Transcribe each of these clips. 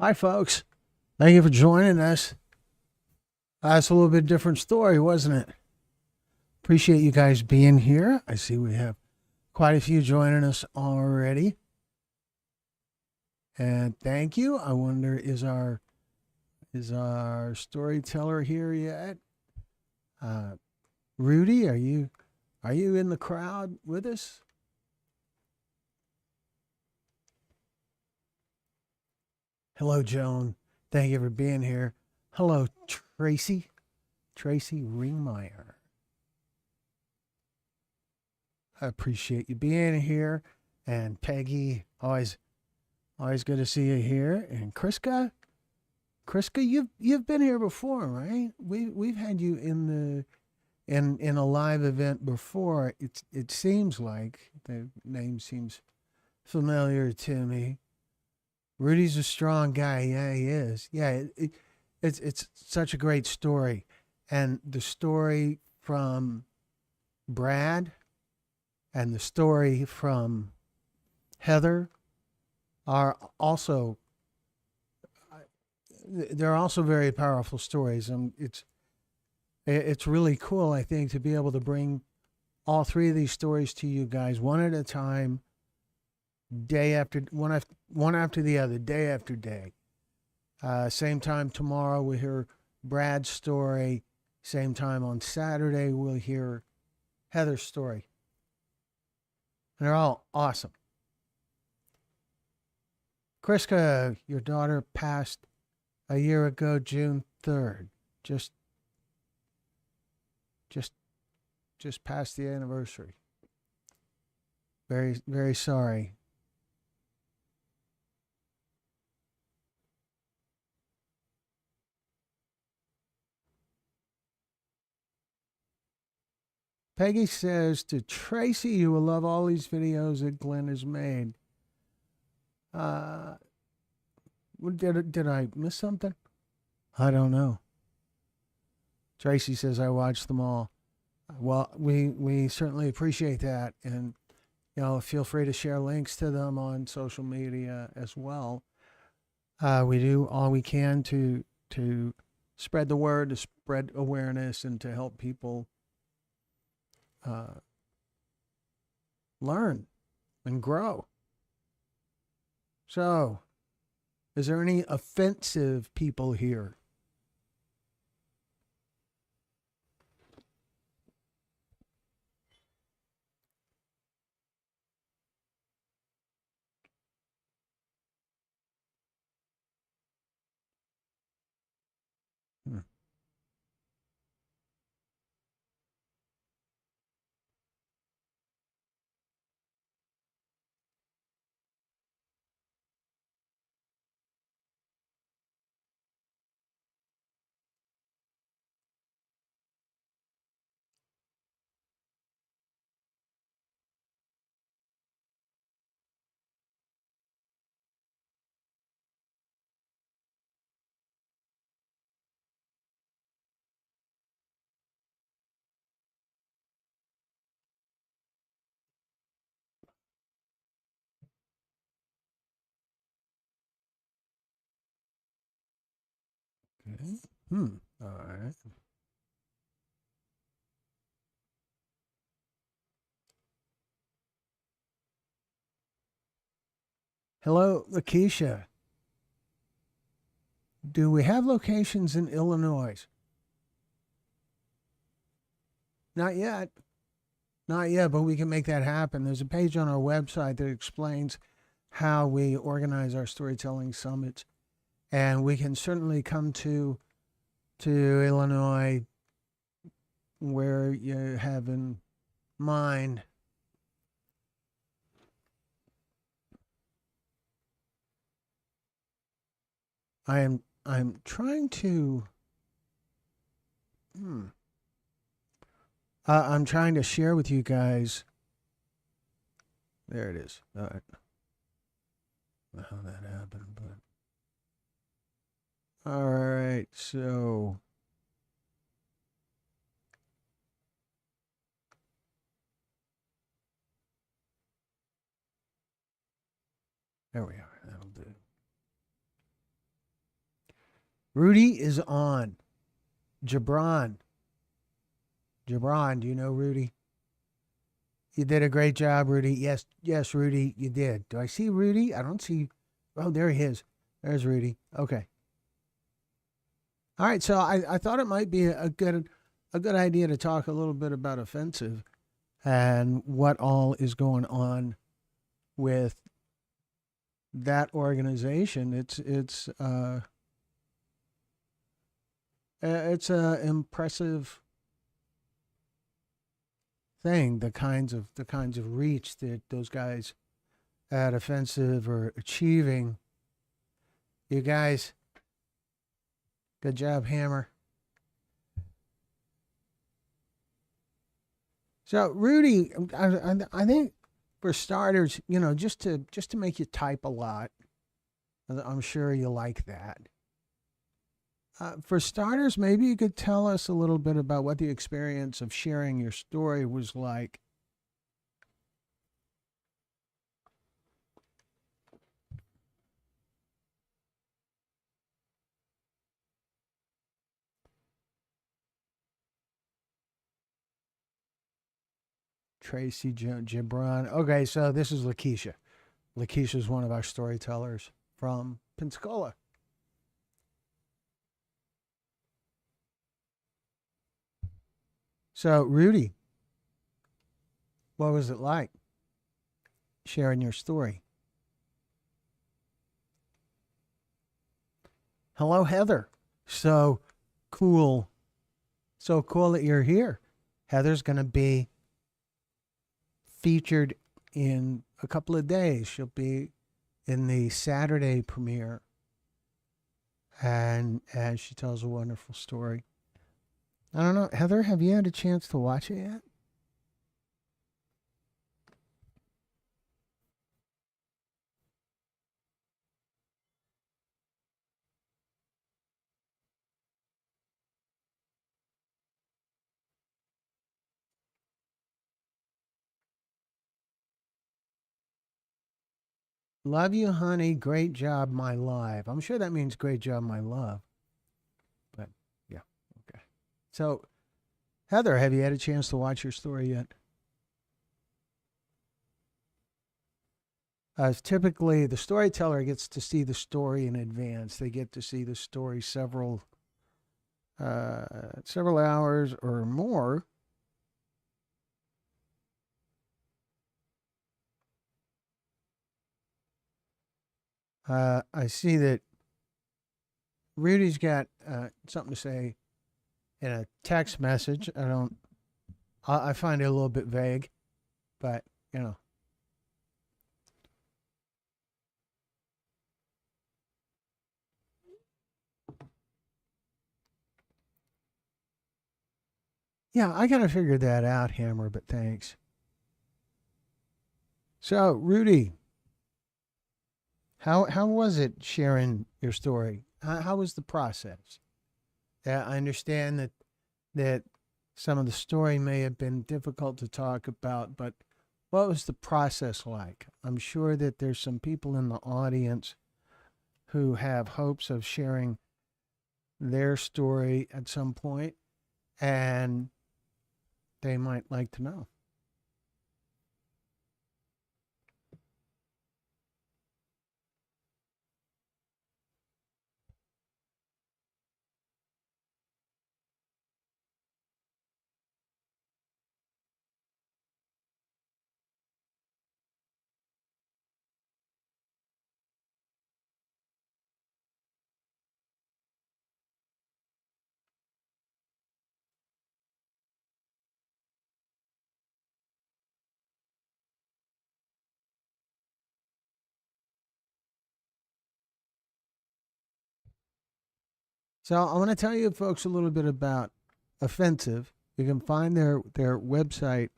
Hi, folks. Thank you for joining us. That's a little bit different story, wasn't it? Appreciate you guys being here. I see we have quite a few joining us already. And thank you. I wonder is our storyteller here yet? Uh, Rudy, are you in the crowd with us? Hello, Joan. Thank you for being here. Hello, Tracy. Tracy Ringmeyer. I appreciate you being here. And Peggy, always good to see you here. And Kriska, you've been here before, right? We've had you in a live event before. It seems like the name seems familiar to me. Rudy's a strong guy. Yeah, he is. Yeah, it's such a great story, and the story from Brad and the story from Heather are also they're also very powerful stories. It's really cool, I think, to be able to bring all three of these stories to you guys one at a time, day after one after the other, day after day. Same time tomorrow we'll hear Brad's story. Same time on Saturday we'll hear Heather's story. And they're all awesome. Kriska, your daughter passed a year ago, June 3rd. Just just just past the anniversary. Very, very sorry. Peggy says to Tracy, you will love all these videos that Glenn has made. Uh, did I miss something? I don't know. Tracy says I watched them all. Well, we certainly appreciate that, and feel free to share links to them on social media as well. We do all we can to spread the word, to spread awareness, and to help people uh, learn and grow. So, is there any offensive people here? Hmm. Okay. Hmm. All right. Hello, Lakeisha. Do we have locations in Illinois? Not yet. Not yet, but we can make that happen. There's a page on our website that explains how we organize our storytelling summits, and we can certainly come to Illinois where you have in mind. I'm trying to hmm, I'm trying to share with you guys. There it is. All right. How that happened, but all right. So there we are. That'll do. Rudy is on. Gibran. Gibran, do you know Rudy? You did a great job, Rudy. Yes, yes, Rudy, you did. Do I see Rudy? I don't see. Oh, there he is. There's Rudy. Okay. All right. So I thought it might be a good idea to talk a little bit about Offensive and what all is going on with that organization. It's a impressive thing. The kinds of reach that those guys at Offensive are achieving. You guys, good job, Hammer. So Rudy, I think for starters, just to make you type a lot, I'm sure you like that. For starters, maybe you could tell us a little bit about what the experience of sharing your story was like. Tracy Gibran. Okay, so this is Lakeisha. Lakeisha is one of our storytellers from Pensacola. So, Rudy, what was it like sharing your story? Hello, Heather. So cool. So cool that you're here. Heather's going to be featured in a couple of days. She'll be in the Saturday premiere. And she tells a wonderful story. I don't know. Heather, have you had a chance to watch it yet? Love you, honey. Great job, my live. I'm sure that means great job, my love. But yeah, okay. So, Heather, have you had a chance to watch your story yet? Typically, the storyteller gets to see the story in advance. They get to see the story several hours or more. I see that Rudy's got something to say in a text message. I find it a little bit vague, but you know. Yeah, I gotta figure that out, Hammer, but thanks. So, Rudy, how was it sharing your story? How was the process? I understand that some of the story may have been difficult to talk about, but what was the process like? I'm sure that there's some people in the audience who have hopes of sharing their story at some point, and they might like to know. So I want to tell you folks a little bit about Offensive. You can find their website.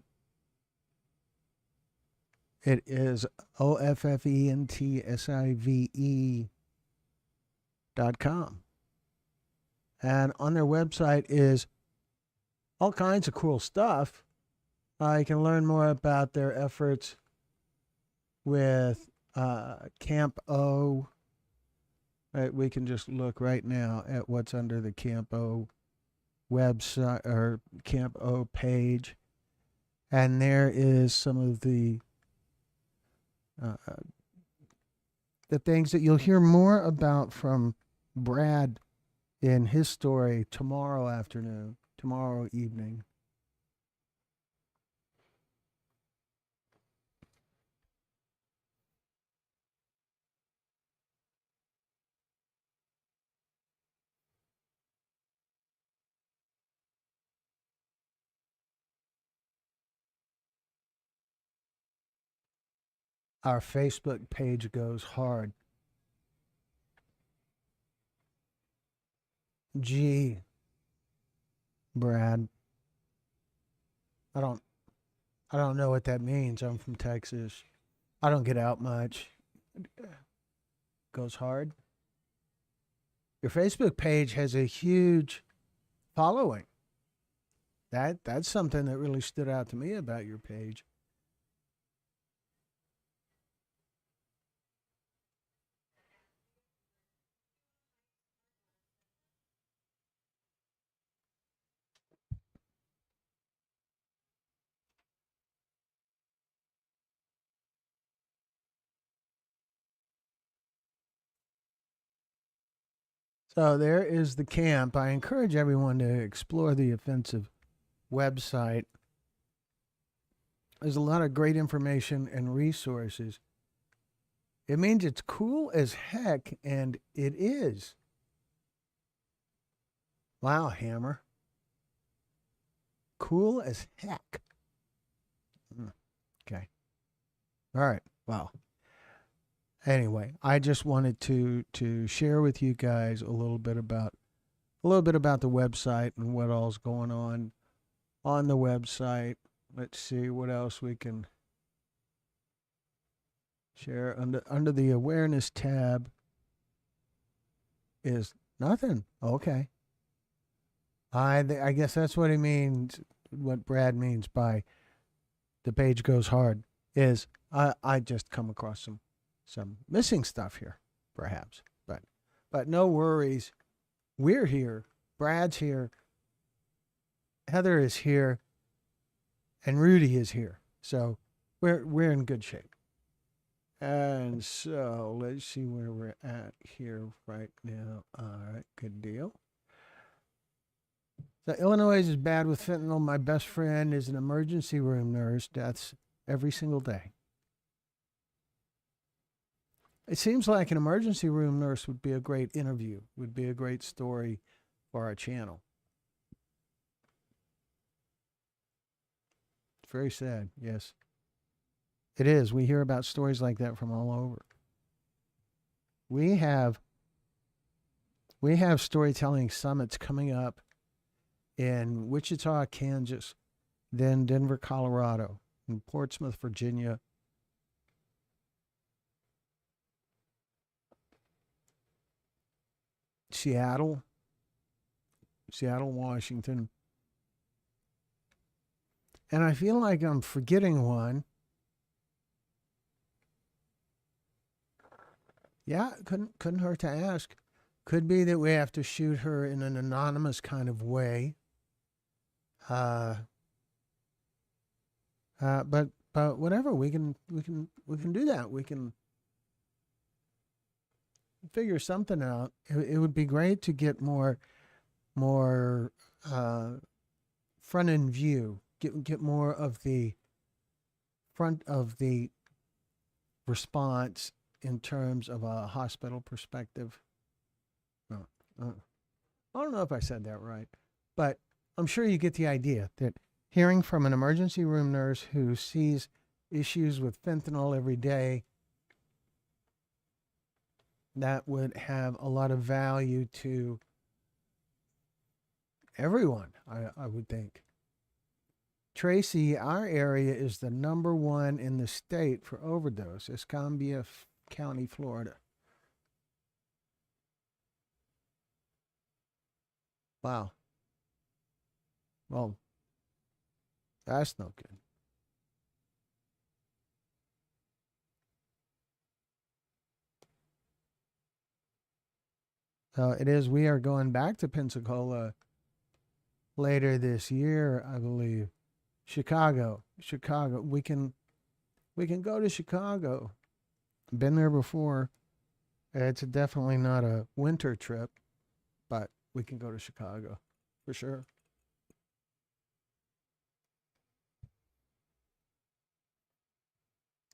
It is offentsive.com. And on their website is all kinds of cool stuff. You can learn more about their efforts with Camp O, We can just look right now at what's under the Camp O website or Camp O page, and there is some of uh, the things that you'll hear more about from Brad in his story tomorrow afternoon, tomorrow evening. Our Facebook page goes hard. Gee, Brad, I don't I don't know what that means. I'm from Texas. I don't get out much. Goes hard. Your Facebook page has a huge following. That's something that really stood out to me about your page. So there is the camp. I encourage everyone to explore the Offensive website. There's a lot of great information and resources. It means it's cool as heck, and it is. Wow, Hammer. Cool as heck. Okay. All right. Wow. Anyway, I just wanted to share with you guys a little bit about the website and what all's going on the website. Let's see what else we can share under the awareness tab is nothing. Okay. I guess that's what he means. What Brad means by the page goes hard is I just come across some missing stuff here, perhaps. But no worries. We're here. Brad's here. Heather is here, and Rudy is here. So we're in good shape. And so let's see where we're at here right now. All right, good deal. So Illinois is bad with fentanyl. My best friend is an emergency room nurse. Deaths every single day. It seems like an emergency room nurse would be a great interview, would be a great story for our channel. It's very sad, yes. It is. We hear about stories like that from all over. We have storytelling summits coming up in Wichita, Kansas, then Denver, Colorado, and Portsmouth, Virginia, Seattle, Washington. And I feel like I'm forgetting one. Yeah, couldn't hurt to ask. Could be that we have to shoot her in an anonymous kind of way. Uh, but whatever, we can do that. We can figure something out. It would be great to get more front end view. Get more of the front of the response in terms of a hospital perspective. I don't know if I said that right, but I'm sure you get the idea that hearing from an emergency room nurse who sees issues with fentanyl every day, that would have a lot of value to everyone, I would think. Tracy, our area is the number one in the state for overdose. Escambia County, Florida. Wow. Well, that's no good. It is. We are going back to Pensacola later this year, I believe. Chicago. We can go to Chicago. Been there before. It's definitely not a winter trip, but we can go to Chicago for sure.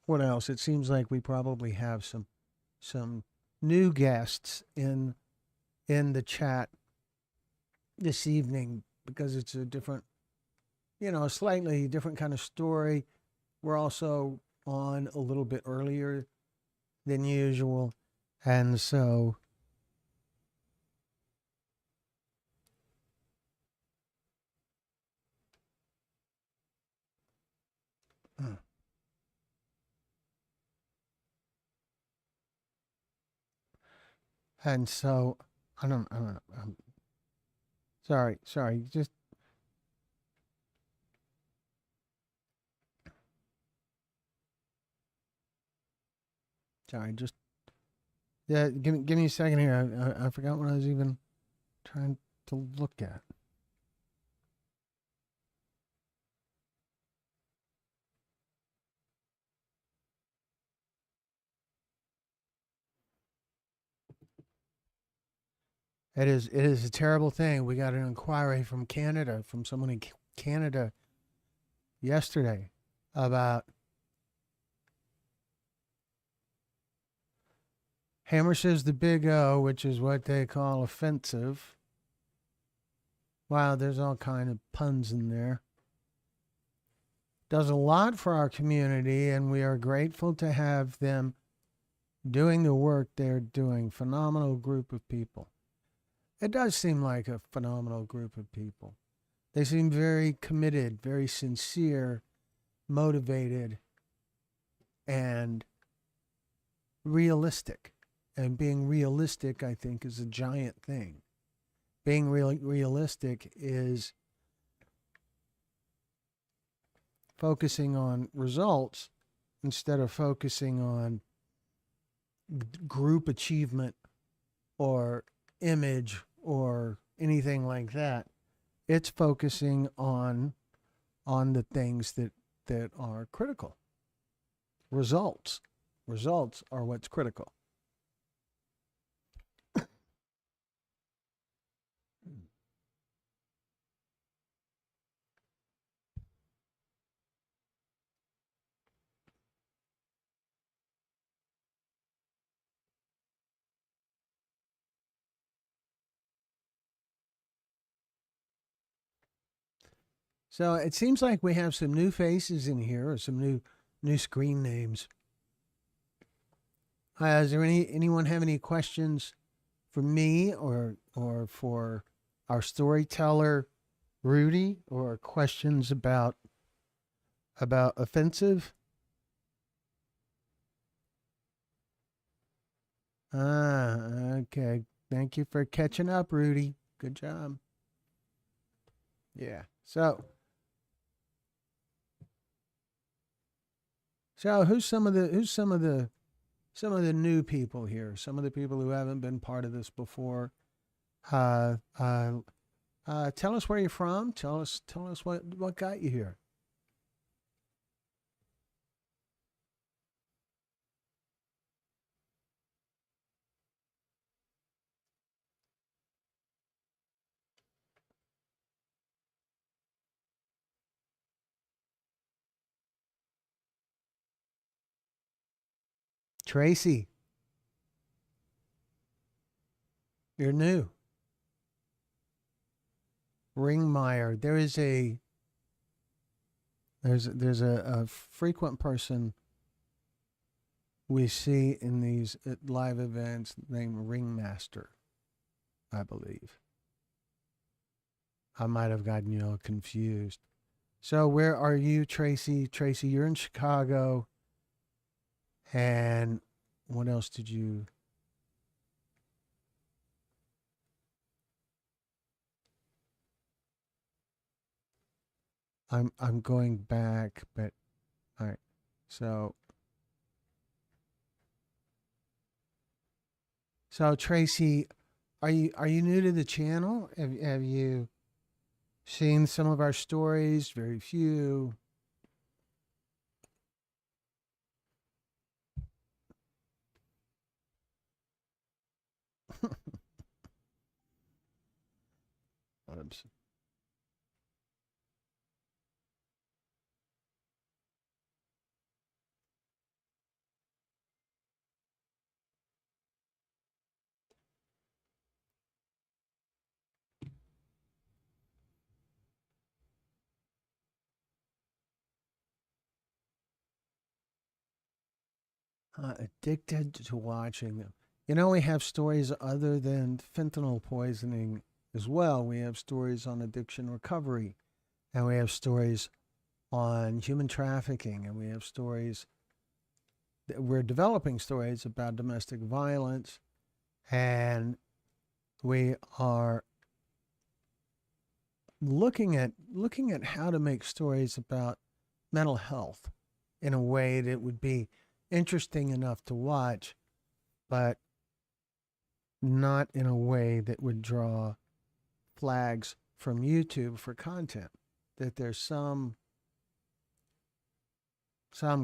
What else? It seems like we probably have some new guests in the chat this evening because it's a different, a slightly different kind of story. We're also on a little bit earlier than usual, and so and so I don't know. Sorry. Just sorry. Just yeah. Give me a second here. I forgot what I was even trying to look at. It is a terrible thing. We got an inquiry from Canada, from someone in Canada yesterday about Hammer says the big O, which is what they call offensive. Wow, there's all kind of puns in there. Does a lot for our community, and we are grateful to have them doing the work they're doing. Phenomenal group of people. It does seem like a phenomenal group of people. They seem very committed, very sincere, motivated, and realistic. And being realistic, I think, is a giant thing. Being realistic is focusing on results instead of focusing on group achievement or image or anything like that. It's focusing on the things that are critical. Results are what's critical. So it seems like we have some new faces in here, or some new screen names. Is there anyone have any questions for me or for our storyteller Rudy, or questions about offensive? Okay. Thank you for catching up, Rudy. Good job. Yeah. So who's some of the new people here? Some of the people who haven't been part of this before. Uh, uh, tell us where you're from. Tell us what got you here. Tracy, you're new. Ringmeyer. There's a frequent person we see in these live events named Ringmaster, I believe. I might have gotten you all confused. So where are you, Tracy? Tracy, you're in Chicago. And what else did you? I'm going back, but all right. So Tracy, Are you new to the channel? Have you seen some of our stories? Very few. Oops. Addicted to watching them. You know, we have stories other than fentanyl poisoning as well. We have stories on addiction recovery, and we have stories on human trafficking, and we have stories we're developing stories about domestic violence, and we are looking at how to make stories about mental health in a way that would be interesting enough to watch, but not in a way that would draw flags from YouTube for content. That there's some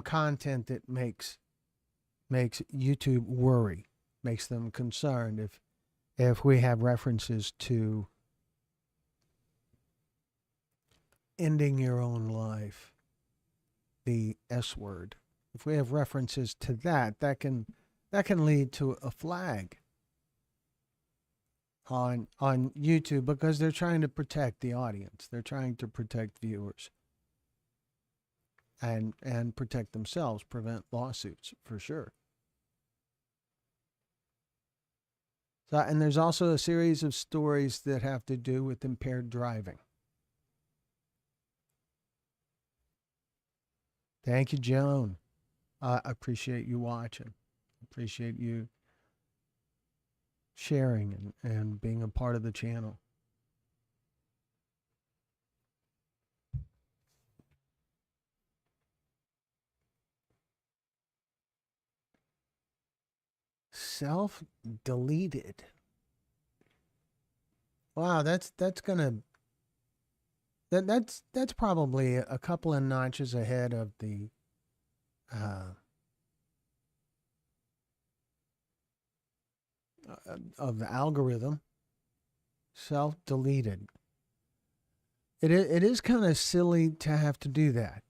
content that makes YouTube worry, makes them concerned if we have references to ending your own life, the S word. If we have references to that can lead to a flag on YouTube because they're trying to protect the audience. They're trying to protect viewers and protect themselves, prevent lawsuits for sure. So, and there's also a series of stories that have to do with impaired driving. Thank you, Joan. I appreciate you watching. Appreciate you sharing and being a part of the channel. Self-deleted. Wow, that's that's probably a couple of notches ahead of the of the algorithm. Self-deleted. It is kind of silly to have to do that.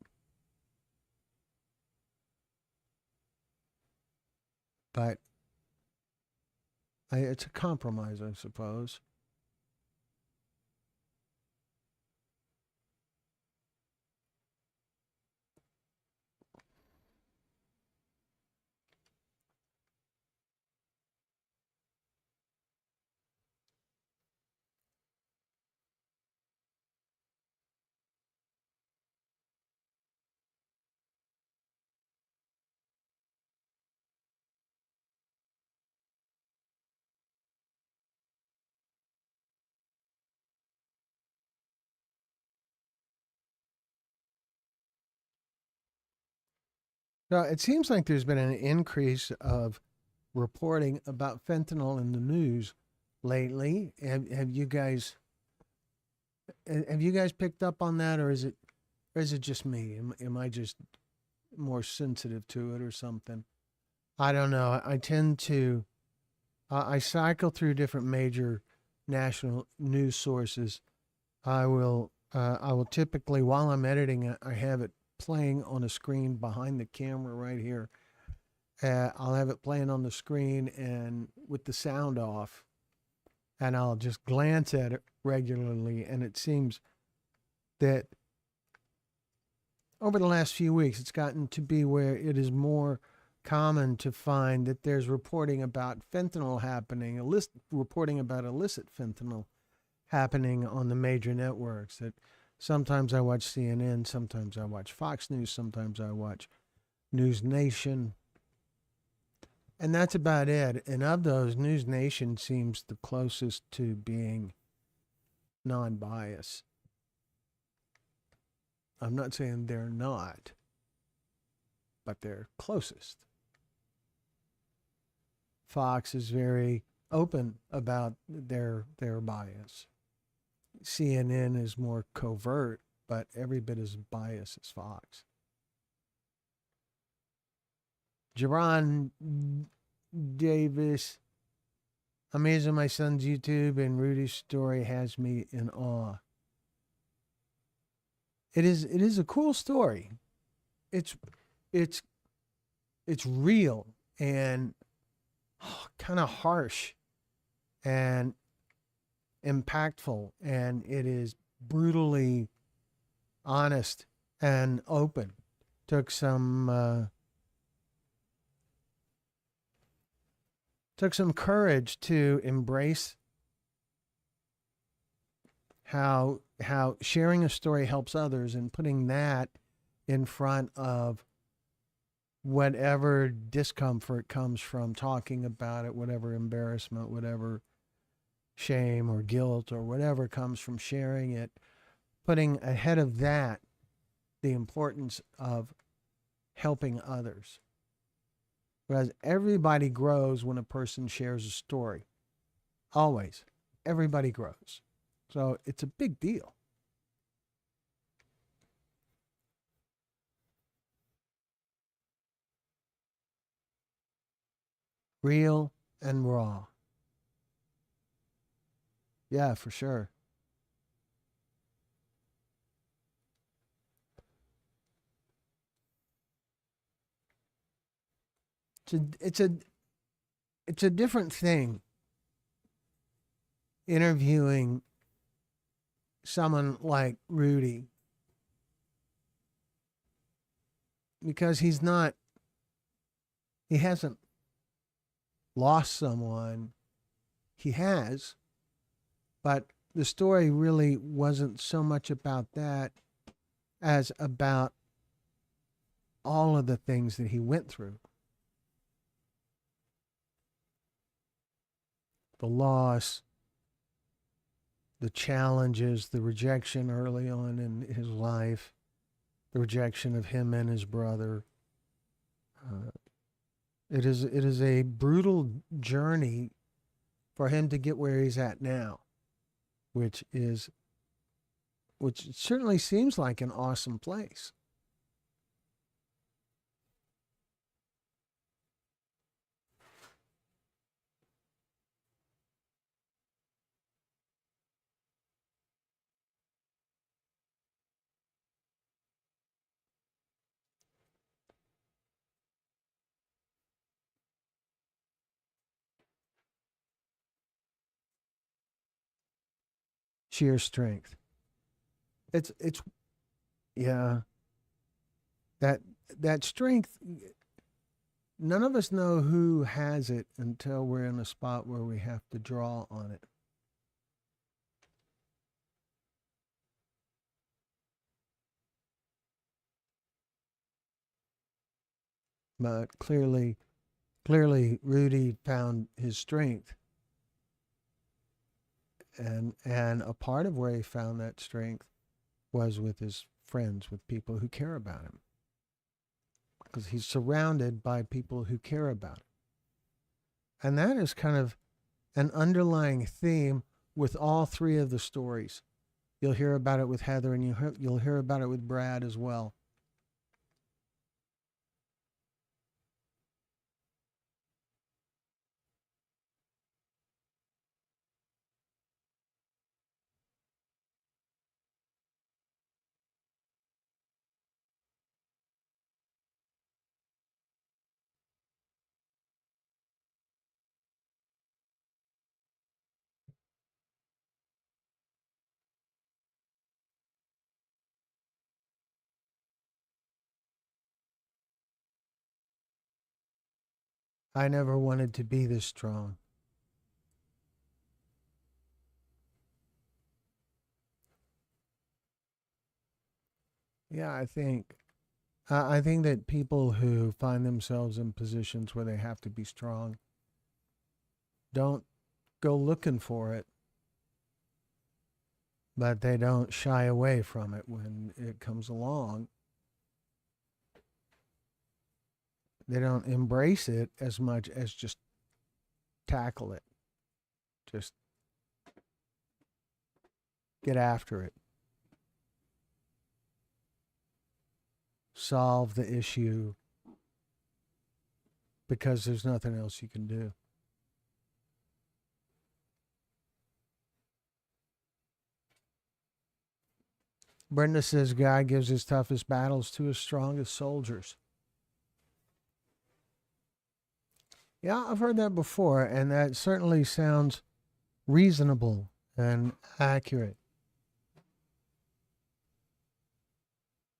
But it's a compromise, I suppose. Now, it seems like there's been an increase of reporting about fentanyl in the news lately. Have you guys picked up on that, or is it just me? Am I just more sensitive to it or something? I don't know. I tend to I cycle through different major national news sources. I will typically, while I'm editing it, I have it playing on a screen behind the camera right here. I'll have it playing on the screen and with the sound off, and I'll just glance at it regularly. And it seems that over the last few weeks, it's gotten to be where it is more common to find that there's reporting about fentanyl happening, reporting about illicit fentanyl happening on the major networks. That sometimes I watch CNN, sometimes I watch Fox News, sometimes I watch News Nation, and that's about it. And of those, News Nation seems the closest to being non-biased. I'm not saying they're not, but they're closest. Fox is very open about their bias. CNN is more covert, but every bit as biased as Fox. Jerron Davis, amazing my son's YouTube and Rudy's story has me in awe. It is a cool story. It's it's it's real and kind of harsh and impactful, and it is brutally honest and open. Took some courage to embrace how sharing a story helps others and putting that in front of whatever discomfort comes from talking about it, whatever embarrassment, whatever shame or guilt or whatever comes from sharing it, putting ahead of that the importance of helping others. Because everybody grows when a person shares a story. Always. Everybody grows. So it's a big deal. Real and raw. Yeah, for sure. It's a it's a it's a different thing interviewing someone like Rudy because he hasn't lost someone. He has, but the story really wasn't so much about that as about all of the things that he went through. The loss, the challenges, the rejection early on in his life, the rejection of him and his brother. Uh, it is a brutal journey for him to get where he's at now, which certainly seems like an awesome place. Sheer strength. It's yeah, that that strength, none of us know who has it until we're in a spot where we have to draw on it. But clearly Rudy found his strength, and a part of where he found that strength was with his friends, with people who care about him, because he's surrounded by people who care about him. And that is kind of an underlying theme with all three of the stories. You'll hear about it with Heather, and you'll hear about it with Brad as well. I never wanted to be this strong. Yeah, I think that people who find themselves in positions where they have to be strong don't go looking for it, but they don't shy away from it when it comes along. They don't embrace it as much as just tackle it. Just get after it. Solve the issue because there's nothing else you can do. Brenda says God gives his toughest battles to his strongest soldiers. Yeah, I've heard that before, and that certainly sounds reasonable and accurate.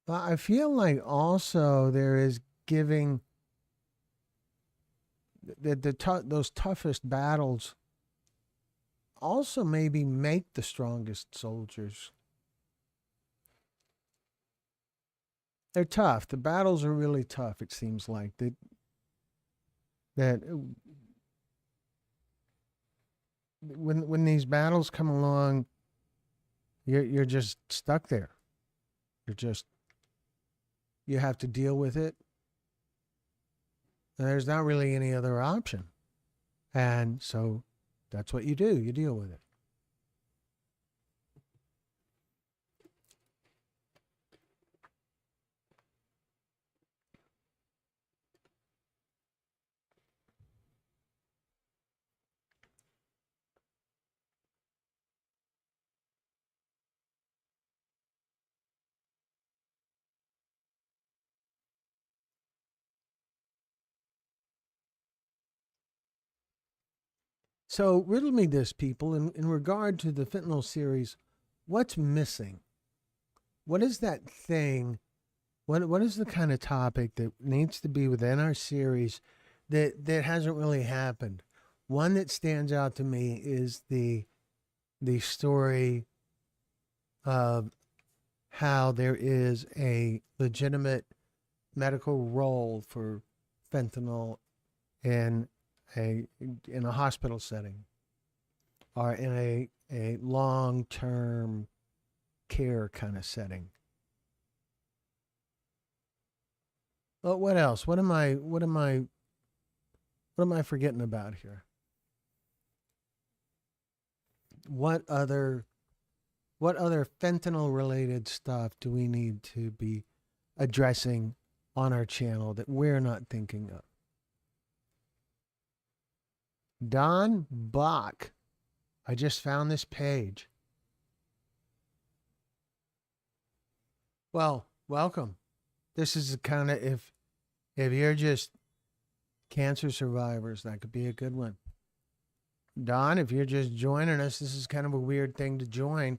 But I feel like also there is giving those toughest battles also maybe make the strongest soldiers. They're tough. The battles are really tough, it seems like. That when these battles come along, you're just stuck there. You have to deal with it. And there's not really any other option. And so that's what you do. You deal with it. So riddle me this, people, in regard to the fentanyl series, what's missing? What is that thing? What is the kind of topic that needs to be within our series that hasn't really happened? One that stands out to me is the story of how there is a legitimate medical role for fentanyl in a hospital setting or in a long-term care kind of setting. Well, what else? What am I forgetting about here? What other fentanyl related stuff do we need to be addressing on our channel that we're not thinking of? Don Bach. I just found this page. Well, welcome. This is kind of, if you're just cancer survivors, that could be a good one. Don, if you're just joining us, this is kind of a weird thing to join.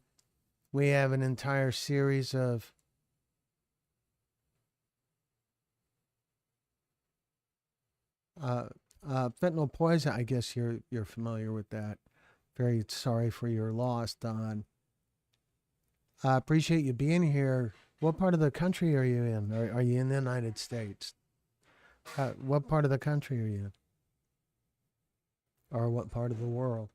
We have an entire series of fentanyl poison. I guess you're familiar with that. Very sorry for your loss, Don. I appreciate you being here. What part of the country are you in? Are you in the United States? What part of the country are you in? Or what part of the world?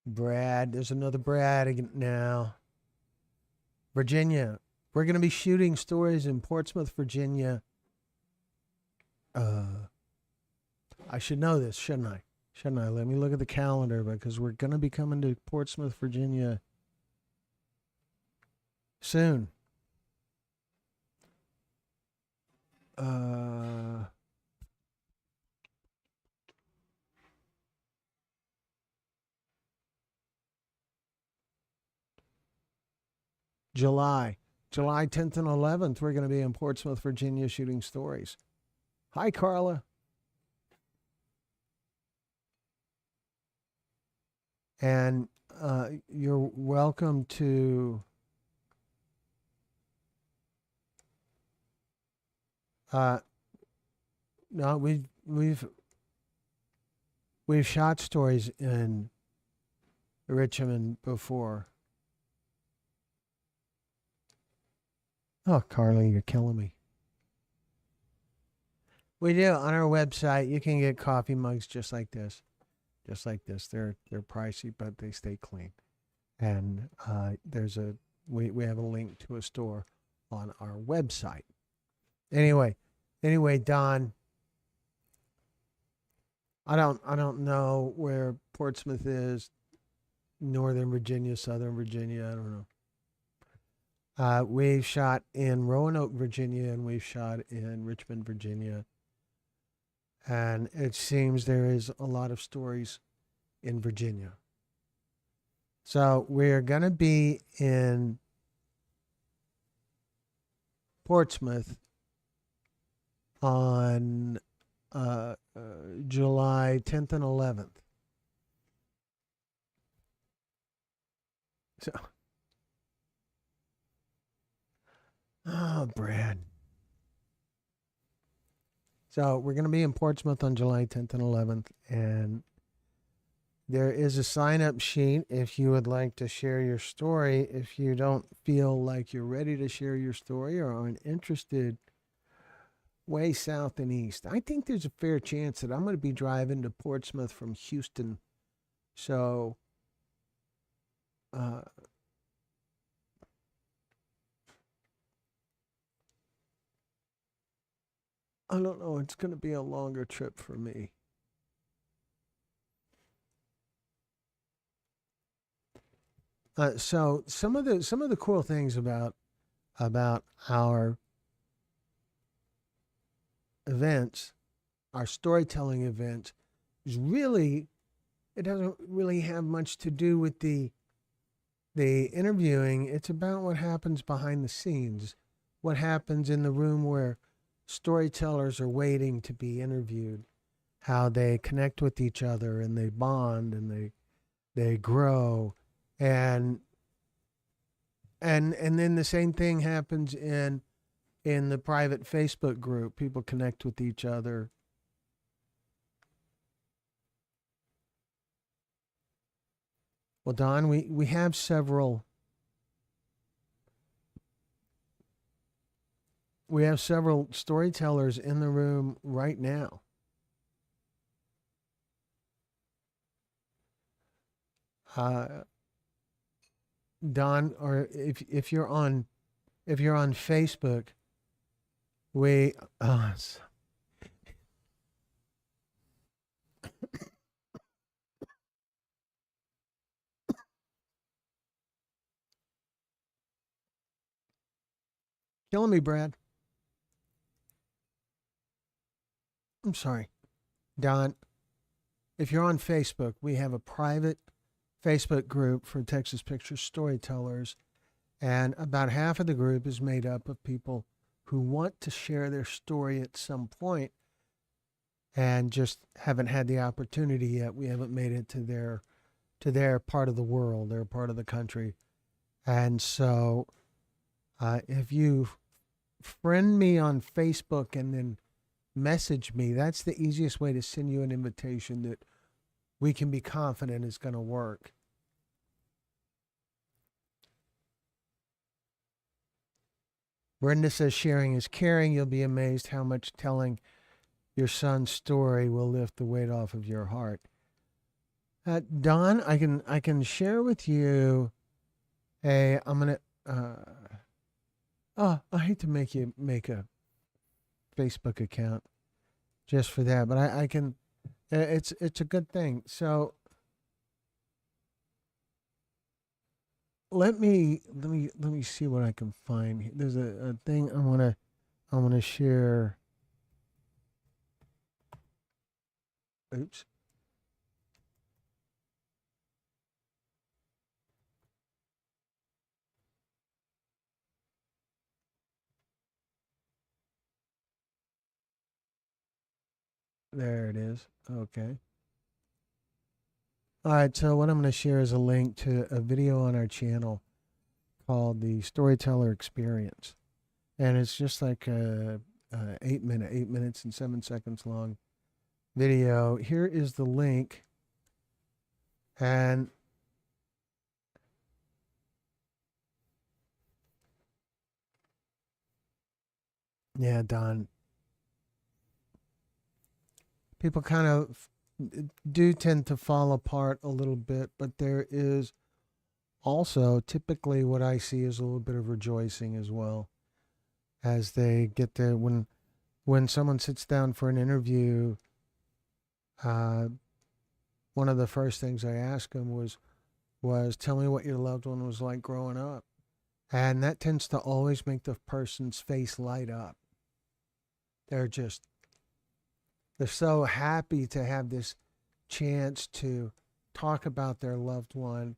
Brad, there's another Brad now. Virginia. We're going to be shooting stories in Portsmouth, Virginia. I should know this, shouldn't I? Let me look at the calendar because we're going to be coming to Portsmouth, Virginia soon. July 10th and 11th, we're going to be in Portsmouth, Virginia shooting stories. Hi, Carla. And you're welcome to no, we've shot stories in Richmond before. Oh, Carly, you're killing me. We do. On our website, you can get coffee mugs just like this. just like this. They're pricey, but they stay clean. And we have a link to a store on our website. Anyway, Don, I don't know where Portsmouth is, Northern Virginia, Southern Virginia. I don't know. We've shot in Roanoke, Virginia, and we've shot in Richmond, Virginia. And it seems there is a lot of stories in Virginia. So we're going to be in Portsmouth on July 10th and 11th. So, Brad. So we're going to be in Portsmouth on July 10th and 11th, and there is a sign-up sheet if you would like to share your story. If you don't feel like you're ready to share your story or aren't interested, way south and east. I think there's a fair chance that I'm going to be driving to Portsmouth from Houston. So, I don't know. It's going to be a longer trip for me. So some of the cool things about our events, our storytelling events, is really, it doesn't really have much to do with the interviewing. It's about what happens behind the scenes, what happens in the room where storytellers are waiting to be interviewed, how they connect with each other and they bond and they grow, and then the same thing happens in the private Facebook group. People connect with each other. Well, Don, we have several storytellers in the room right now. Don, or if you're on Facebook, we killing me, Brad. I'm sorry, Don. If you're on Facebook, we have a private Facebook group for Texas Picture Storytellers, and about half of the group is made up of people who want to share their story at some point and just haven't had the opportunity yet. We haven't made it to their part of the world, their part of the country. And so if you friend me on Facebook and then message me, that's the easiest way to send you an invitation that we can be confident is going to work. Brenda says sharing is caring. You'll be amazed how much telling your son's story will lift the weight off of your heart. Don, I can share with you I hate to make you make a Facebook account just for that, but I can. It's a good thing. So let me see what I can find. There's a thing I want to share. Oops. There it is. Okay. All right, so what I'm going to share is a link to a video on our channel called The Storyteller Experience. And it's just like a 8 minutes and 7 seconds long video. Here is the link. And yeah, Don. People kind of do tend to fall apart a little bit, but there is also typically what I see is a little bit of rejoicing as well as they get there. When someone sits down for an interview, uh, one of the first things I asked them was tell me what your loved one was like growing up, and that tends to always make the person's face light up. They're just they're so happy to have this chance to talk about their loved one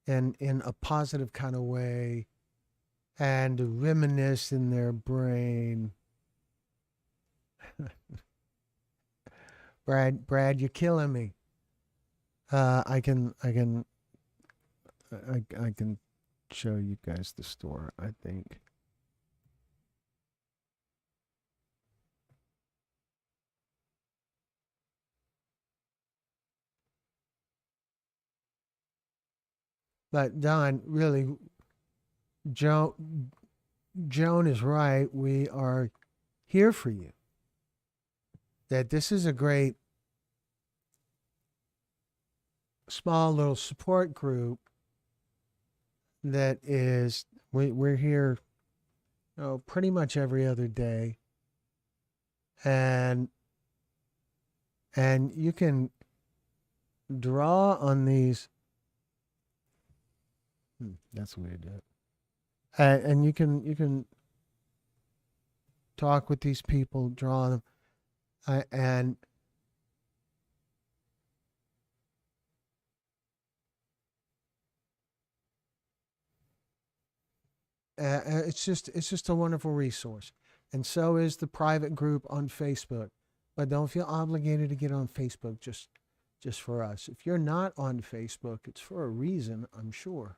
and in a positive kind of way and to reminisce in their brain. Brad, you're killing me. I can show you guys the store, I think. But Don, really, Joan is right. We are here for you. That this is a great small little support group that is we're here pretty much every other day, and you can draw on these. That's the way to do it. And you can talk with these people, draw them, and it's just a wonderful resource. And so is the private group on Facebook. But don't feel obligated to get on Facebook just for us. If you're not on Facebook, it's for a reason, I'm sure.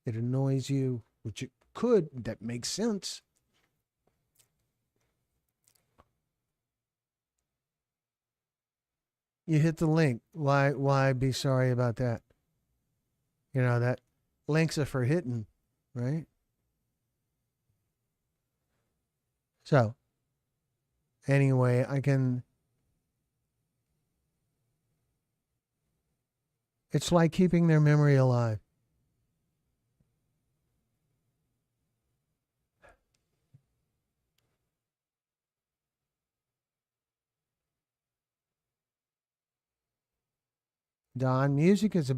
It annoys you, which it could. That makes sense. You hit the link. Why be sorry about that? That links are for hitting, right? So, anyway, it's like keeping their memory alive. Don, music is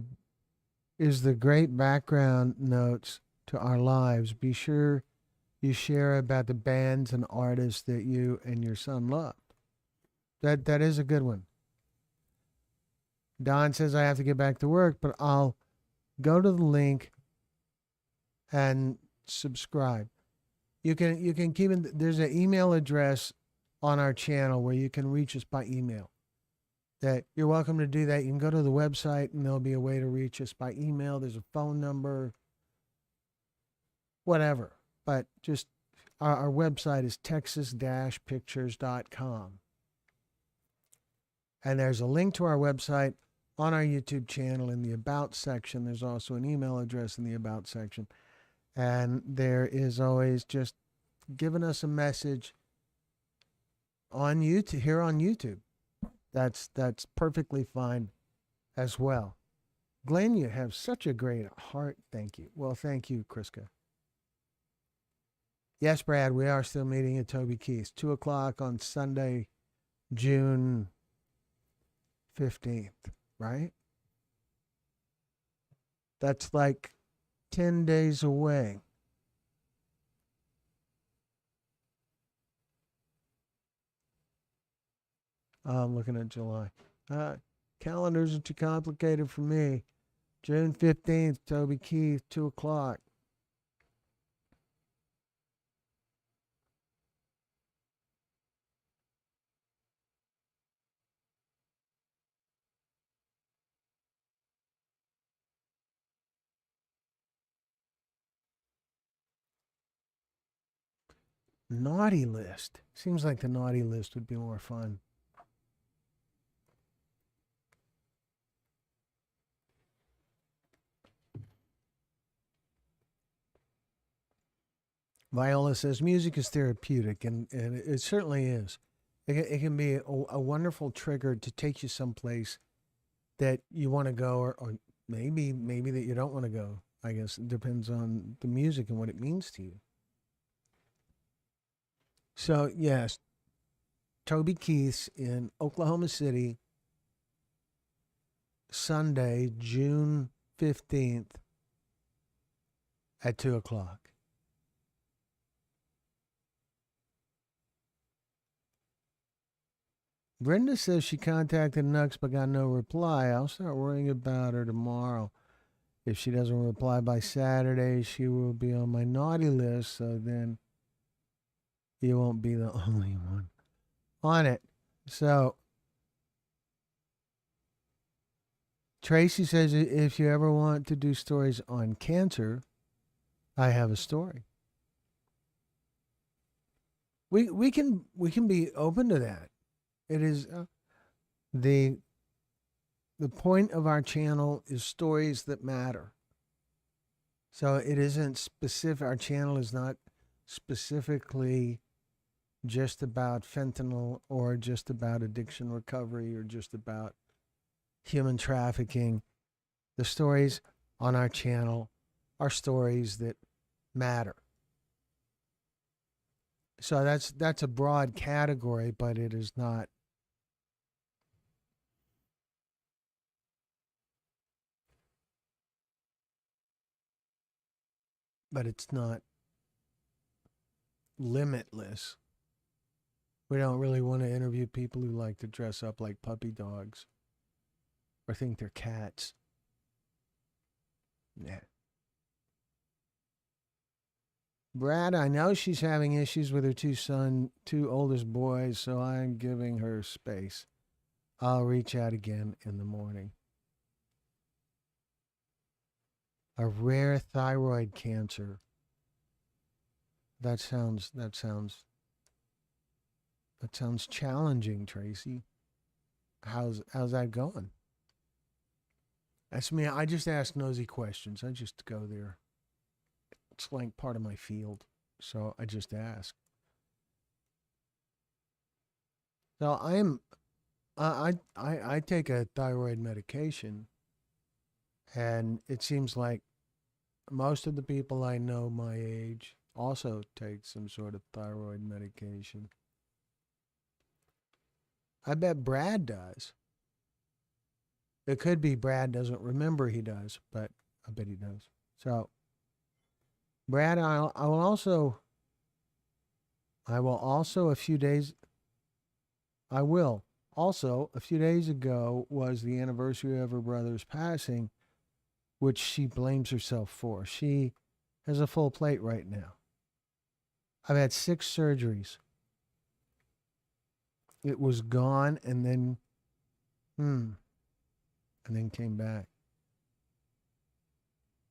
the great background notes to our lives. Be sure you share about the bands and artists that you and your son love. That is a good one. Don says I have to get back to work, but I'll go to the link and subscribe. You can keep in. There's an email address on our channel where you can reach us by email. That you're welcome to do that. You can go to the website and there'll be a way to reach us by email. There's a phone number, whatever. But just our website is texas-pictures.com. And there's a link to our website on our YouTube channel in the About section. There's also an email address in the About section. And there is always just giving us a message on YouTube, here on YouTube. That's perfectly fine as well. Glenn, you have such a great heart. Thank you. Well, thank you, Kriska. Yes, Brad, we are still meeting at Toby Keith's, 2 o'clock on Sunday, June 15th, right? That's like 10 days away. I'm looking at July. Calendars are too complicated for me. June 15th, Toby Keith, 2 o'clock. Naughty list. Seems like the naughty list would be more fun. Viola says music is therapeutic, and it certainly is. It can be a wonderful trigger to take you someplace that you want to go, or maybe that you don't want to go. I guess it depends on the music and what it means to you. So yes, Toby Keith's in Oklahoma City, Sunday, June 15th at 2 o'clock. Brenda says she contacted Nux but got no reply. I'll start worrying about her tomorrow. If she doesn't reply by Saturday, she will be on my naughty list, so then you won't be the only one on it. So, Tracy says if you ever want to do stories on cancer, I have a story. We can be open to that. It is the the point of our channel is stories that matter. So it isn't specific. Our channel is not specifically just about fentanyl or just about addiction recovery or just about human trafficking. The stories on our channel are stories that matter. So that's a broad category, but it is not. But it's not limitless. We don't really want to interview people who like to dress up like puppy dogs or think they're cats. Yeah. Brad, I know she's having issues with her two oldest boys, so I'm giving her space. I'll reach out again in the morning. A rare thyroid cancer. That sounds challenging, Tracy. How's that going? That's me. I just ask nosy questions. I just go there. It's like part of my field, so I just ask. So I take a thyroid medication, and it seems like most of the people I know my age also take some sort of thyroid medication. I bet Brad does. It could be Brad doesn't remember he does, but I bet he does. So, Brad, I will also a few days. I will also a few days ago was the anniversary of her brother's passing, which she blames herself for. She has a full plate right now. I've had 6 surgeries. It was gone and then came back.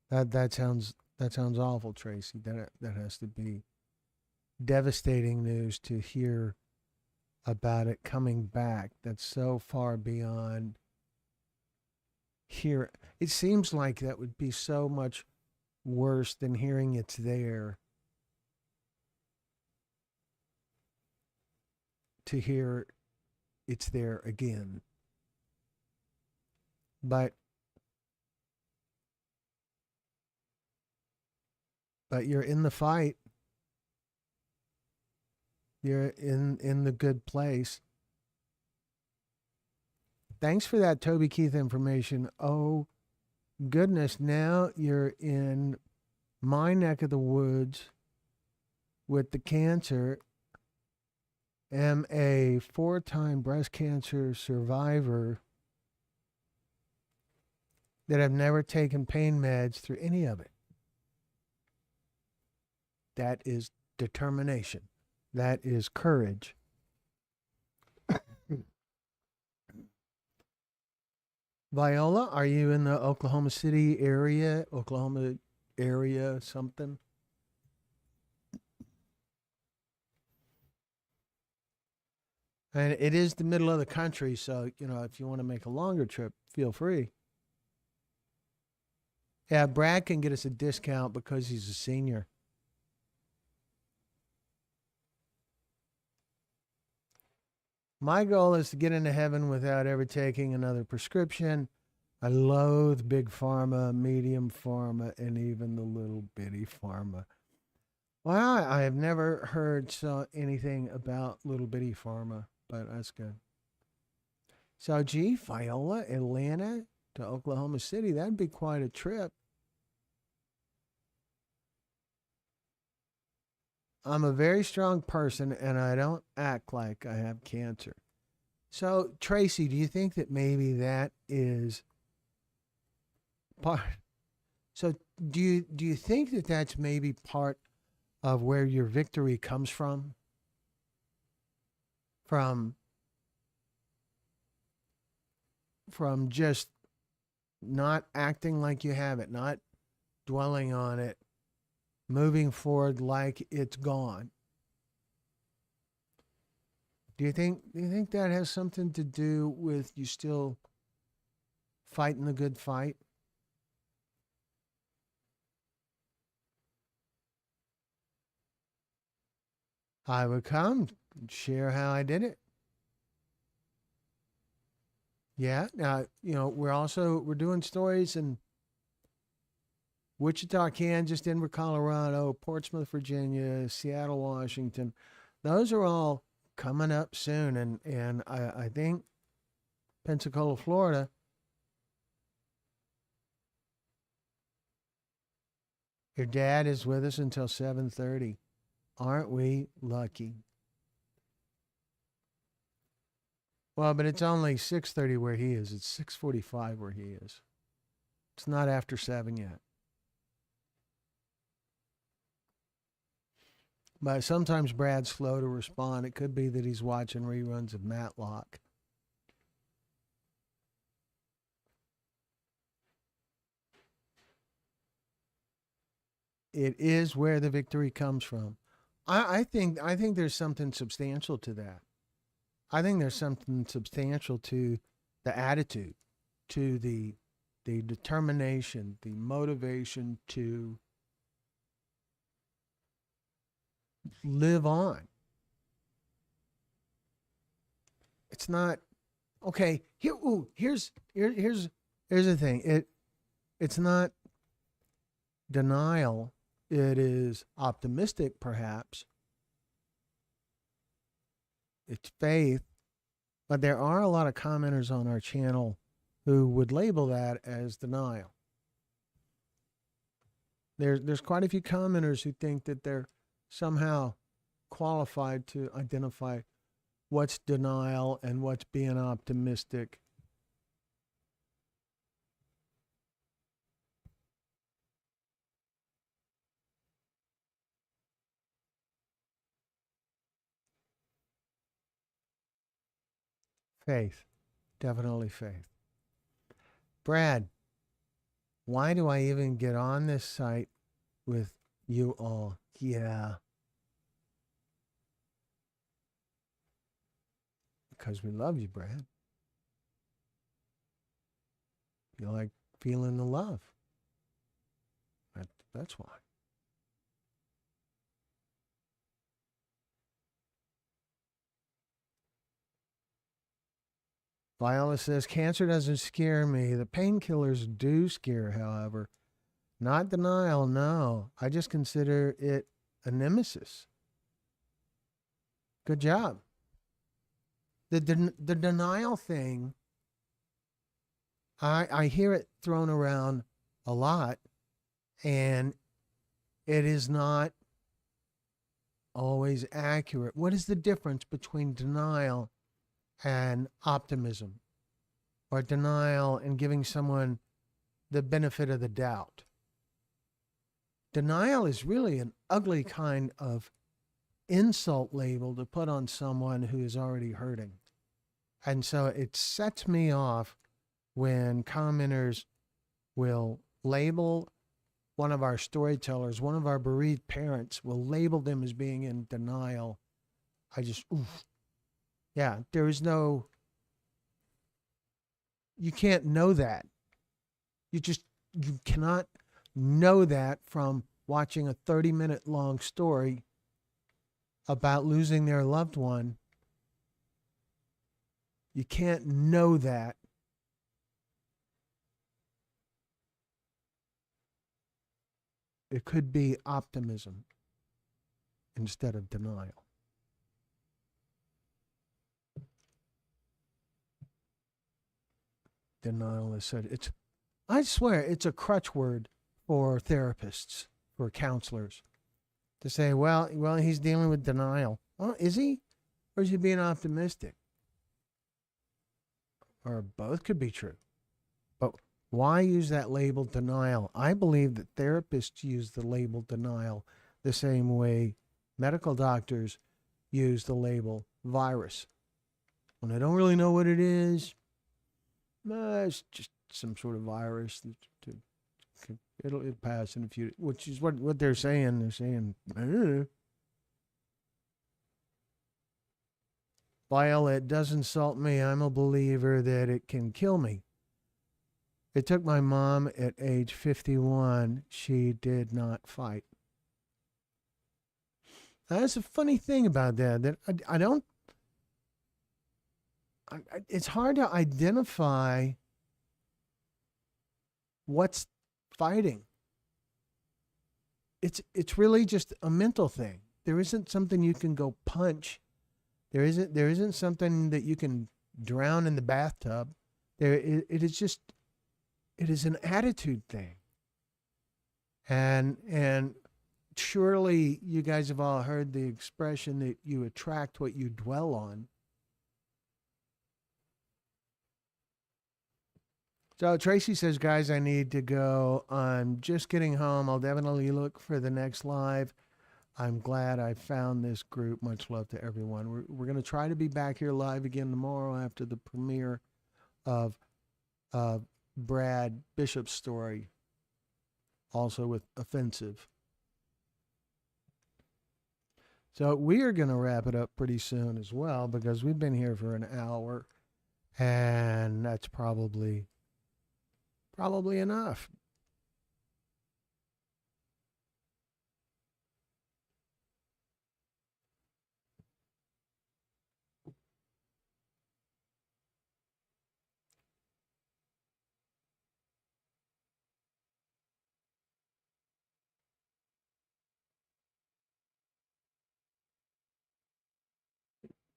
That sounds awful, Tracy. That has to be devastating news to hear about it coming back. That's so far beyond here. It seems like that would be so much worse than hearing it's there. To hear it's there again. But you're in the fight. You're in the good place. Thanks for that Toby Keith information. Oh goodness, now you're in my neck of the woods with the cancer. Am a 4-time breast cancer survivor that have never taken pain meds through any of it. That is determination. That is courage. Viola, are you in the Oklahoma City area? Oklahoma area something? And it is the middle of the country, so, if you want to make a longer trip, feel free. Yeah, Brad can get us a discount because he's a senior. My goal is to get into heaven without ever taking another prescription. I loathe big pharma, medium pharma, and even the little bitty pharma. Well, I have never heard anything about little bitty pharma, but that's good. So, gee, Viola, Atlanta to Oklahoma City, that'd be quite a trip. I'm a very strong person and I don't act like I have cancer. So, Tracy, do you think that maybe that is part? So, do you think that that's maybe part of where your victory comes from? From just not acting like you have it, not dwelling on it, moving forward like it's gone. Do you think that has something to do with you still fighting the good fight? I would come share how I did it. Yeah. Now, we're doing stories in Wichita, Kansas, Denver, Colorado, Portsmouth, Virginia, Seattle, Washington. Those are all coming up soon, and I think Pensacola, Florida. Your dad is with us until 7:30. Aren't we lucky? Well, but it's only 6:30 where he is. It's 6:45 where he is. It's not after 7 yet. But sometimes Brad's slow to respond. It could be that he's watching reruns of Matlock. It is where the victory comes from. I think there's something substantial to that. I think there's something substantial to the attitude, to the determination, the motivation to live on. It's not okay. Here's the thing. It's not denial. It is optimistic, perhaps. It's faith. But there are a lot of commenters on our channel who would label that as denial. There's quite a few commenters who think that they're somehow qualified to identify what's denial and what's being optimistic. Faith. Definitely faith. Brad, why do I even get on this site with you all? Yeah, because we love you, Brad. You like feeling the love. That's why. Viola says, cancer doesn't scare me. The painkillers do scare, however. Not denial, no. I just consider it a nemesis. Good job. The denial thing, I hear it thrown around a lot, and it is not always accurate. What is the difference between denial and optimism, or denial and giving someone the benefit of the doubt? Denial is really an ugly kind of insult label to put on someone who is already hurting. And so it sets me off when commenters will label one of our storytellers, one of our bereaved parents, will label them as being in denial. I just, oof. Yeah, there is no, you can't know that. You cannot know that from watching a 30-minute long story about losing their loved one You can't know that. It could be optimism instead of denial. Denial is said. I swear, it's a crutch word for therapists, for counselors, to say, well, he's dealing with denial. Oh, is he? Or is he being optimistic? Or both could be true. But why use that label denial? I believe that therapists use the label denial the same way medical doctors use the label virus. When they don't really know what it is, it's just some sort of virus. It'll pass in a few, which is what they're saying. They're saying, while it does insult me, I'm a believer that it can kill me. It took my mom at age 51. She did not fight. That's a funny thing about that I don't. It's hard to identify what's fighting. It's really just a mental thing. There isn't something you can go punch. There isn't something that you can drown in the bathtub. It is an attitude thing. And surely you guys have all heard the expression that you attract what you dwell on. So Tracy says, guys, I need to go. I'm just getting home. I'll definitely look for the next live. I'm glad I found this group. Much love to everyone. We're going to try to be back here live again tomorrow after the premiere of Brad Bishop's story, also with Offensive. So we are going to wrap it up pretty soon as well, because we've been here for an hour, and that's probably enough.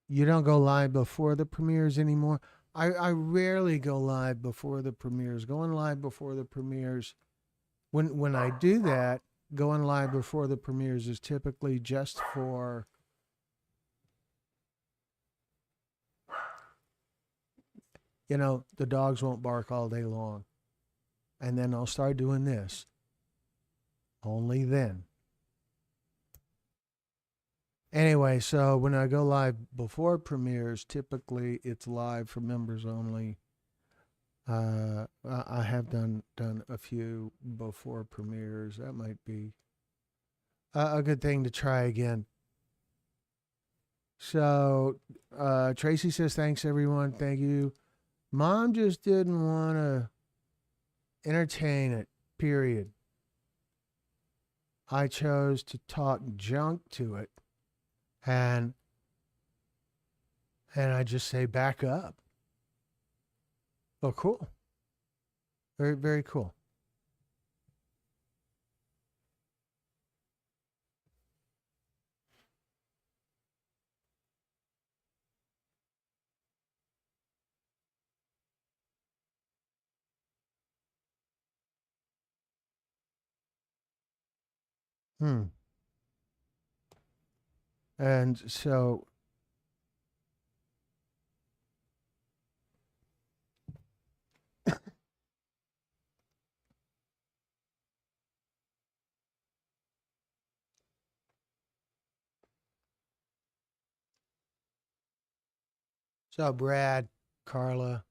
You don't go live before the premieres anymore. I rarely go live before the premieres. Going live before the premieres, when I do that, going live before the premieres is typically just for the dogs won't bark all day long. And then I'll start doing this. Only then. Anyway, so when I go live before premieres, typically it's live for members only. I have done a few before premieres. That might be a good thing to try again. So Tracy says, thanks everyone. Thank you. Mom just didn't want to entertain it, period. I chose to talk junk to it, and I just say, back up. Oh, cool. Very, very cool. And so Brad, Carla,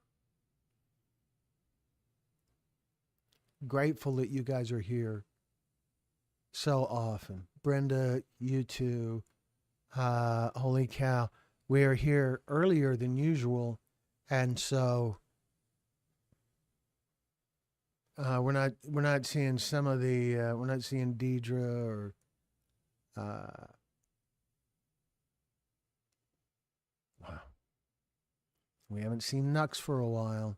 grateful that you guys are here so often. Brenda, you too. Holy cow. We are here earlier than usual, and so we're not seeing some of the we're not seeing Deidre or wow. We haven't seen Nux for a while.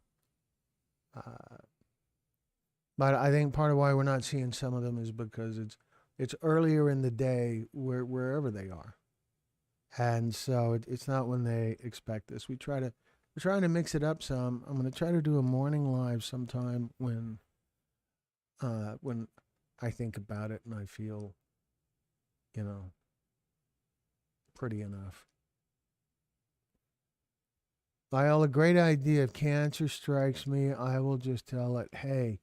But I think part of why we're not seeing some of them is because it's earlier in the day wherever they are, and so it's not when they expect this. We're trying to mix it up some. I'm going to try to do a morning live sometime when I think about it and I feel, pretty enough. Viola, great idea. If cancer strikes me, I will just tell it, hey,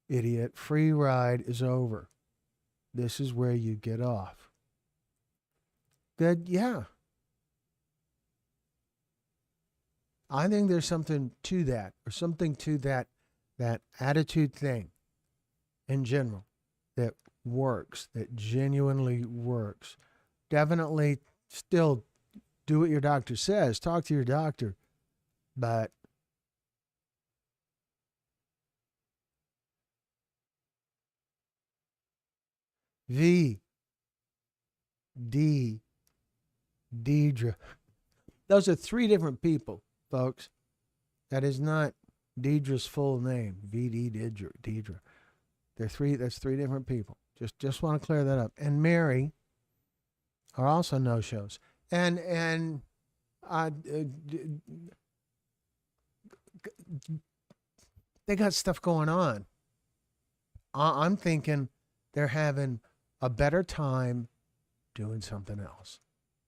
idiot, free ride is over. This is where you get off. Good, yeah. I think there's something to that, or something to that attitude thing in general that works, that genuinely works. Definitely still do what your doctor says. Talk to your doctor. But V, D, Deidre. Those are three different people, folks. That is not Deidre's full name. VD Deidre. That's three different people. Just want to clear that up. And Mary are also no-shows. And they got stuff going on. I'm thinking they're having a better time doing something else.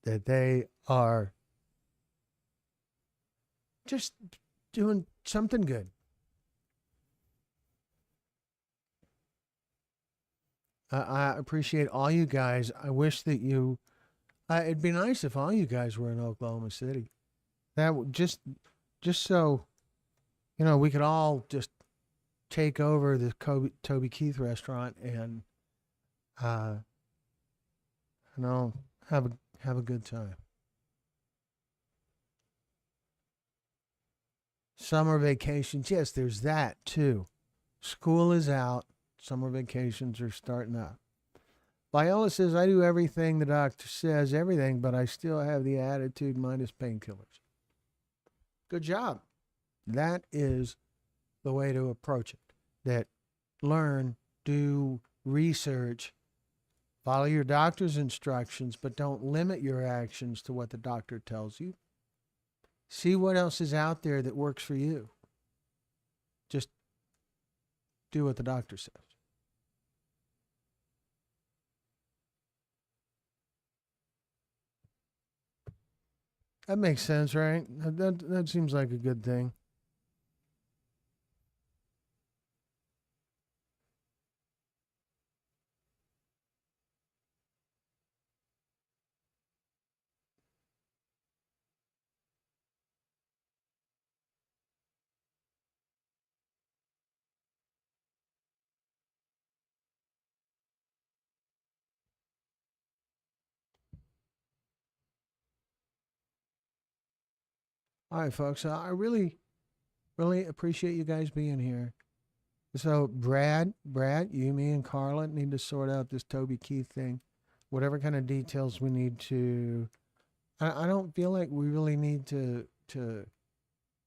That they are just doing something good. I appreciate all you guys. I wish that you. It'd be nice if all you guys were in Oklahoma City. That would just so, we could all just take over the Toby Keith restaurant and, have a good time. Summer vacations, yes, there's that too. School is out. Summer vacations are starting up. Viola says, I do everything the doctor says, everything, but I still have the attitude minus painkillers. Good job. That is the way to approach it. That learn, do research, follow your doctor's instructions, but don't limit your actions to what the doctor tells you. See what else is out there that works for you. Just do what the doctor says. That makes sense, right? That seems like a good thing. All right, folks. I really, really appreciate you guys being here. So, Brad, you, me, and Carla need to sort out this Toby Keith thing. Whatever kind of details we need to. I don't feel like we really need to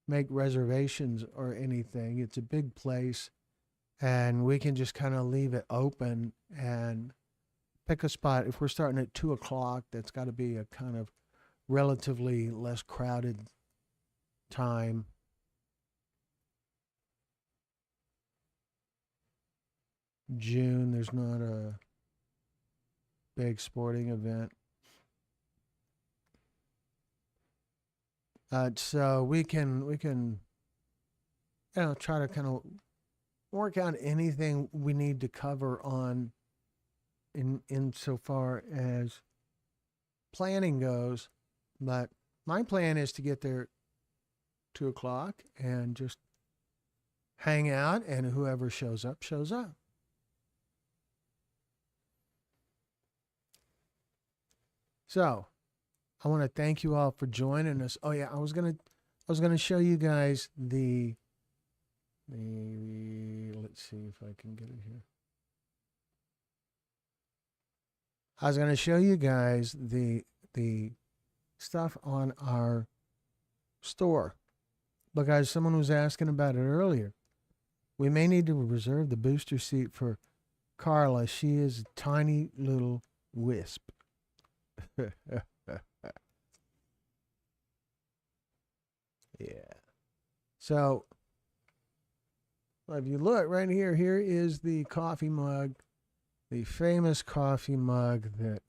make reservations or anything. It's a big place, and we can just kind of leave it open and pick a spot. If we're starting at 2:00, that's got to be a kind of relatively less crowded time. June, there's not a big sporting event. So we can try to kind of work out anything we need to cover on in so far as planning goes. But my plan is to get there 2:00 and just hang out, and whoever shows up shows up. So I want to thank you all for joining us. Oh yeah, I was gonna show you guys the let's see if I can get it here. I was gonna show you guys the stuff on our store. because someone was asking about it earlier. We may need to reserve the booster seat for Carla. She is a tiny little wisp. Yeah. So, if you look right here, here is the coffee mug, the famous coffee mug that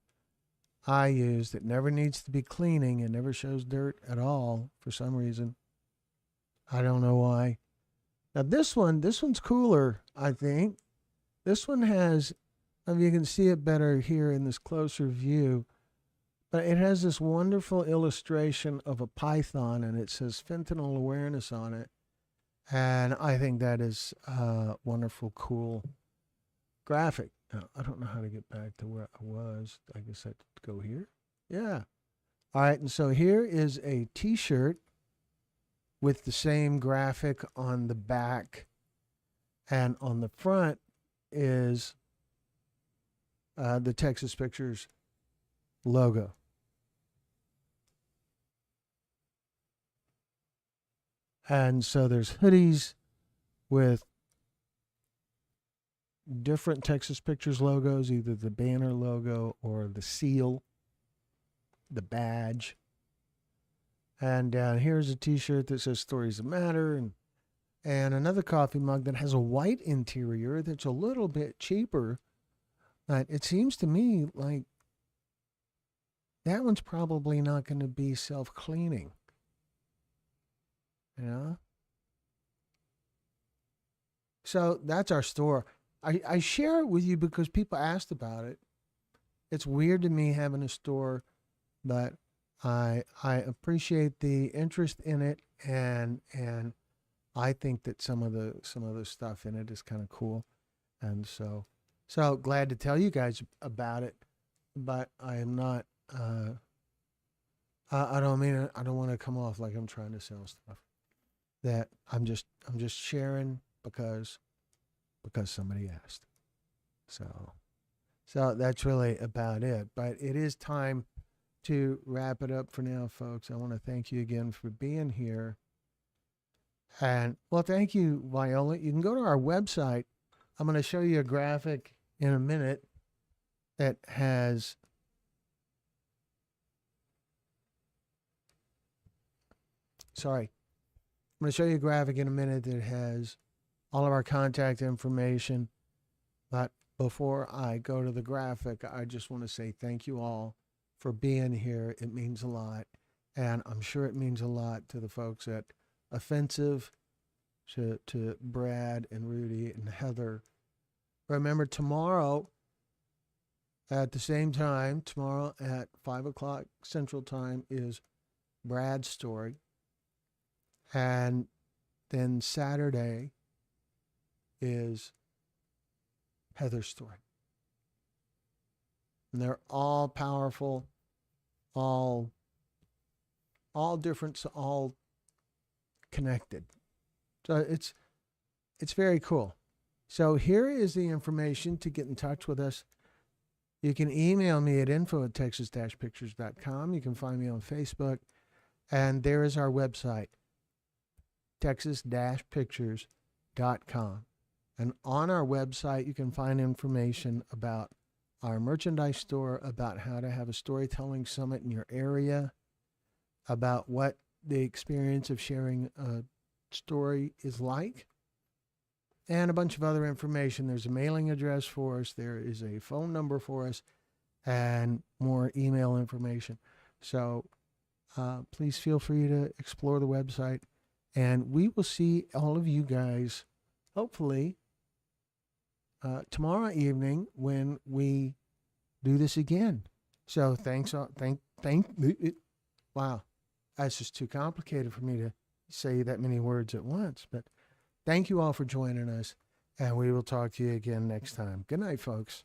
I use that never needs to be cleaning. It never shows dirt at all for some reason. I don't know why. Now this one's cooler, I think. This one has, I mean, you can see it better here in this closer view, but it has this wonderful illustration of a python, and it says fentanyl awareness on it. And I think that is a wonderful, cool graphic. Now, I don't know how to get back to where I was. I guess I have to go here. Yeah. All right. And so here is a t-shirt with the same graphic on the back. And on the front is the Texas Pictures logo. And so there's hoodies with different Texas Pictures logos, either the banner logo or the seal, the badge. And down here's a t-shirt that says Stories That Matter, and another coffee mug that has a white interior that's a little bit cheaper. But it seems to me like that one's probably not going to be self-cleaning. Yeah. So that's our store. I share it with you because people asked about it. It's weird to me having a store, but I appreciate the interest in it, and I think that some of the stuff in it is kind of cool, and so glad to tell you guys about it. But I am not. I don't mean it. I don't want to come off like I'm trying to sell stuff. That I'm just sharing because somebody asked. So that's really about it. But it is time to wrap it up for now, folks. I want to thank you again for being here. And well, thank you, Viola. You can go to our website. I'm going to show you a graphic in a minute that has I'm going to show you a graphic in a minute that has all of our contact information. But before I go to the graphic, I just want to say thank you all for being here. It means a lot. And I'm sure it means a lot to the folks at Offensive, to Brad and Rudy and Heather. Remember, tomorrow at the same time, tomorrow at 5 o'clock Central Time is Brad's story. And then Saturday is Heather's story. And they're all powerful, all different, all connected. So it's very cool. So here is the information to get in touch with us. You can email me at info@texas-pictures.com. You can find me on Facebook. And there is our website, texas-pictures.com. And on our website, you can find information about our merchandise store, about how to have a storytelling summit in your area, about what the experience of sharing a story is like, and a bunch of other information. There's a mailing address for us. There is a phone number for us, and more email information. So please feel free to explore the website. And we will see all of you guys, hopefully, tomorrow evening when we do this again. So wow, that's just too complicated for me to say that many words at once. But thank you all for joining us, and we will talk to you again next time. Good night, folks.